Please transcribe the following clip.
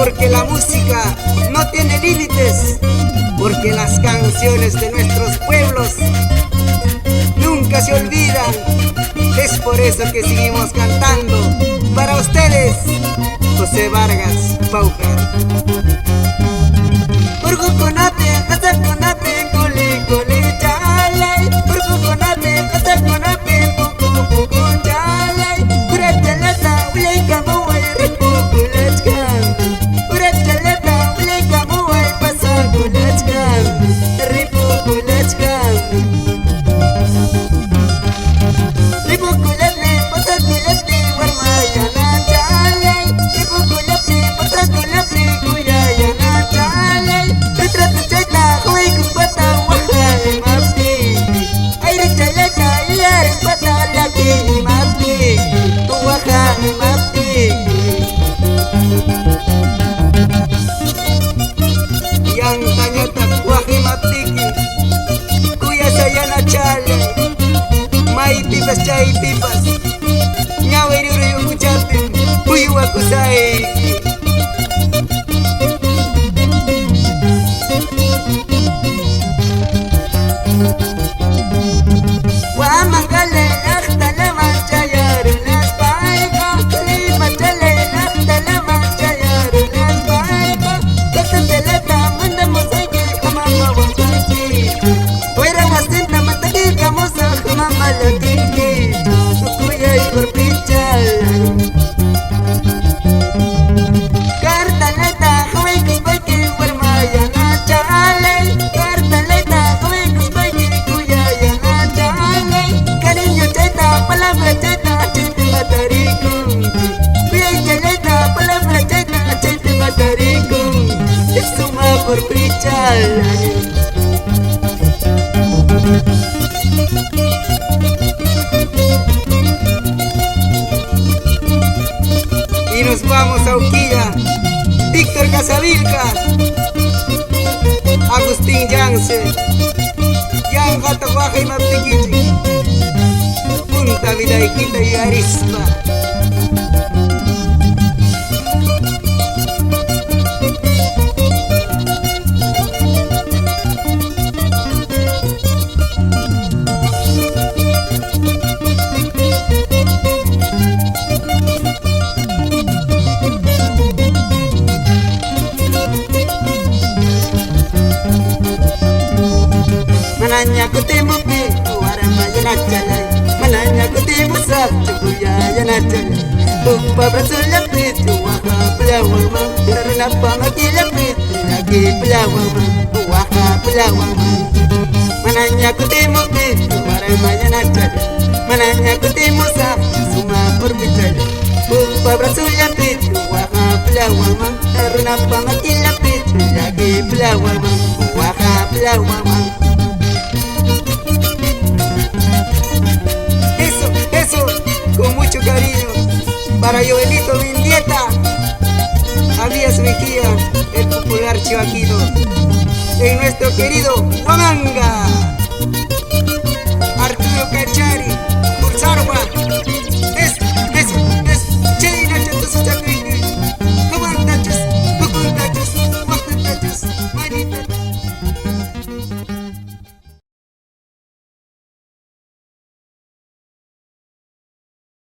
porque la música no tiene límites, porque las canciones de nuestros pueblos nunca se olvidan. Es por eso que seguimos cantando para ustedes, José Vargas Paucar. Urguconate, Casaconate, Cole, Cole, Chalay. Urguconate, Casaconate, Pucu, Pucu, Chalay. Urachalata, Uleika, Muay, Ripuculachkan. Urachalata, Uleika, Muay, Pasaculachkan. Ripuculachkan. Ripuculate, Pasaculate, Warmayana, Chalay. Ripuculate, Pasaculate, Kuyayana, Chalay. Retrato chayta, Huay, Kumpata, Wahai, Mapi. Aire chalata, Yare, Pata, Laki, Mapi. Wahai, Mapi. Yang tanyata, Wahai, Mapiki. Kuya sayana Chalay. Mai pipas, chay pipas. Nyaweri uriyo kuchatin, Huyu wakusai. Wamangale hasta la mancha las paicas, Limachale hasta la mancha las paicas. Castelleta mandamos seguir jamama wasaki. Fuera wasenta mataki kamosa jamama latiki. Sukuya y corpichal. Cartaleta joven kuspaiki warmayana chalay. Cartaleta joven kuspaiki kuyayana chalay. Cariño cheta, palabra cheta, chete mataricum. Cuya chaleta, palabra cheta, chete mataricum. Es suma por pichal. Y nos vamos a Uquilla, Víctor Casavilca, Agustín Yance, Yan Gatahuaja y Maptiquichi, Punta Vidaiquita y Arispa. Mananya kutimu pitu waramaya chalay. Mananya kutimu sabtu kuyaya chalay. Bumba brasulla pitu waka pulawama. Karena pamakila pitu lagi pulawama. Waka pulawama. Mananya kutimu pitu waramaya chalay. Mananya kutimu sabtu suma purbichaya. Bumba brasulla pitu waka pulawama. Karena pamakila pitu lagi pulawama. Waka pulawama. Eso, con mucho cariño, para Joelito Mendieta, Abías Mejía, el popular chivaquino, en nuestro querido Huamanga.